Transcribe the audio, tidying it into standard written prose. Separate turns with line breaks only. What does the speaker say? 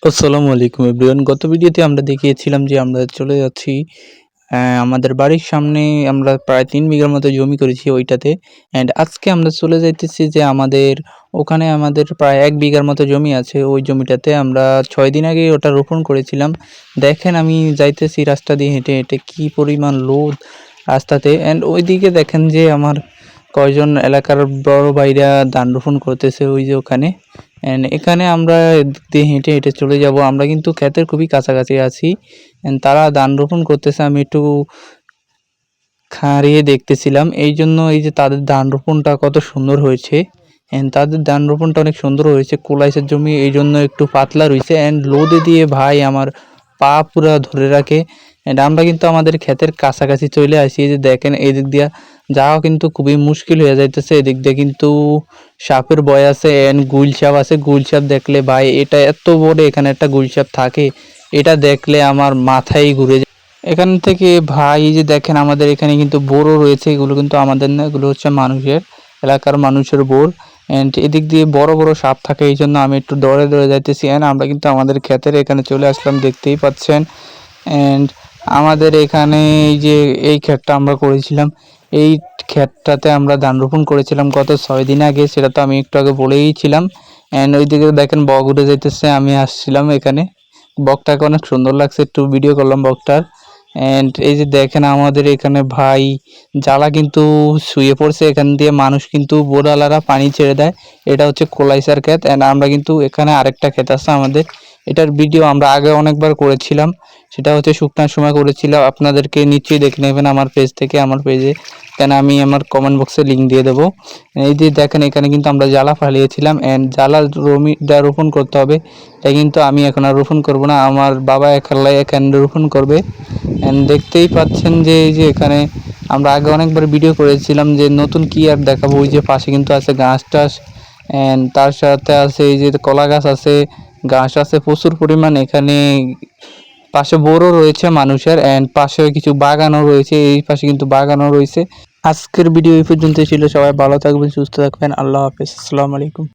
আসসালামু আলাইকুম এভরিওয়ান। গত ভিডিওতে আমরা দেখিয়েছিলাম যে আমরা চলে যাচ্ছি আমাদের বাড়ির সামনে আমরা প্রায় ৩ বিঘার মতো জমি করেছি ওইটাতে। আজকে আমরা চলে যাইতেছি যে আমাদের ওখানে আমাদের প্রায় ১ বিঘার মতো জমি আছে। ওই জমিটাতে আমরা ৬ দিন আগে ওটা রোপণ করেছিলাম। দেখেন আমি যাইতেছি রাস্তা দিয়ে হেঁটে, হেঁটে কি পরিমাণ লোদ রাস্তাতে। ওইদিকে দেখেন যে আমার কয়জন এলাকার বড় ভাইরা ধান রোপণ করতেছে ওই যে ওখানে। এখানে আমরা এদিক দিয়ে হেঁটে, হেঁটে চলে যাব। আমরা কিন্তু ক্ষেতের খুবই কাছাকাছি আছি। তারা ধান রোপণ করতেছে, আমি একটু খাড়িয়ে দেখতেছিলাম। এইজন্য এই যে তাদের ধান রোপণটা কত সুন্দর হয়েছে। তাদের ধান রোপণটা অনেক সুন্দর হয়েছে। কোলাইসের জমি এইজন্য একটু পাতলা রইছে। লোদে দিয়ে ভাই আমার পা পুরা ধরে রাখে। আমরা কিন্তু আমাদের ক্ষেতের কাছাকাছি চলে আসি। এই যে দেখেন এদিক দিয়া যাওয়া কিন্তু খুবই মুশকিল হয়ে যাইতেছে। এদিক দিয়ে কিন্তু সাপের ভয় আছে। গুইল সাপ আছে। গুইল সাপ দেখলে ভাই এটা এত বড় এখানে একটা গুইল সাপ থাকে, এটা দেখলে আমার মাথায় ঘুরে যায়। এখান থেকে ভাই এই যে দেখেন আমাদের এখানে কিন্তু বোরও রয়েছে। এগুলো কিন্তু আমাদের না, এগুলো হচ্ছে মানুষের, এলাকার মানুষের বোর। এদিক দিয়ে বড় বড় সাপ থাকে, এই জন্য আমি একটু দৌড়ে দৌড়ে যাইতেছি। আমরা কিন্তু আমাদের ক্ষেতের এখানে চলে আসলাম, দেখতেই পাচ্ছেন। অ্যান্ড আমাদের এখানে এই যে এই ক্ষেতটা আমরা করেছিলাম, এই ক্ষেতটাতে আমরা ধান রোপণ করেছিলাম গত ৬ দিন আগে, সেটা তো আমি একটু আগে বলেইছিলাম। ওইদিকে দেখেন বক উঠে যাইতেছে, আমি আসছিলাম এখানে, বকটাকে অনেক সুন্দর লাগছে, একটু ভিডিও করলাম বকটার। এই যে দেখেন আমাদের এখানে ভাই জ্বালা কিন্তু শুয়ে পড়ছে। এখান দিয়ে মানুষ কিন্তু বোরালারা পানি ছেড়ে দেয়। এটা হচ্ছে কোলাইসার ক্ষেত। আমরা কিন্তু এখানে আরেকটা ক্ষেত আছে আমাদের, এটার ভিডিও আমরা আগে অনেকবার করেছিলাম। সেটা হচ্ছে শুকনার সময় করেছিলাম। আপনাদেরকে নিশ্চয়ই দেখে নেবেন আমার পেজ থেকে, আমার পেজে কেন আমি আমার কমেন্ট বক্সে লিঙ্ক দিয়ে দেবো। এই যে দেখেন এখানে কিন্তু আমরা জ্বালা ফালিয়েছিলাম। জ্বালা জমিটা রোপণ করতে হবে, এটা কিন্তু আমি এখন আর রোপণ করবো না, আমার বাবা এখানে রোপণ করবে। দেখতেই পাচ্ছেন যে এই যে এখানে আমরা আগে অনেকবার ভিডিও করেছিলাম, যে নতুন কি আর দেখাবো। ওই যে পাশে কিন্তু আছে ঘাস টাস, তার সাথে আছে এই যে কলা গাছ আছে, ঘাস আছে প্রচুর পরিমাণ। এখানে পাশে বোরও রয়েছে মানুষের, পাশে কিছু বাগানও রয়েছে, এই পাশে কিন্তু বাগানও রয়েছে। আজকের ভিডিও এই পর্যন্ত ছিল। সবাই ভালো থাকবেন, সুস্থ থাকবেন। আল্লাহ হাফেজ, আসসালামু আলাইকুম।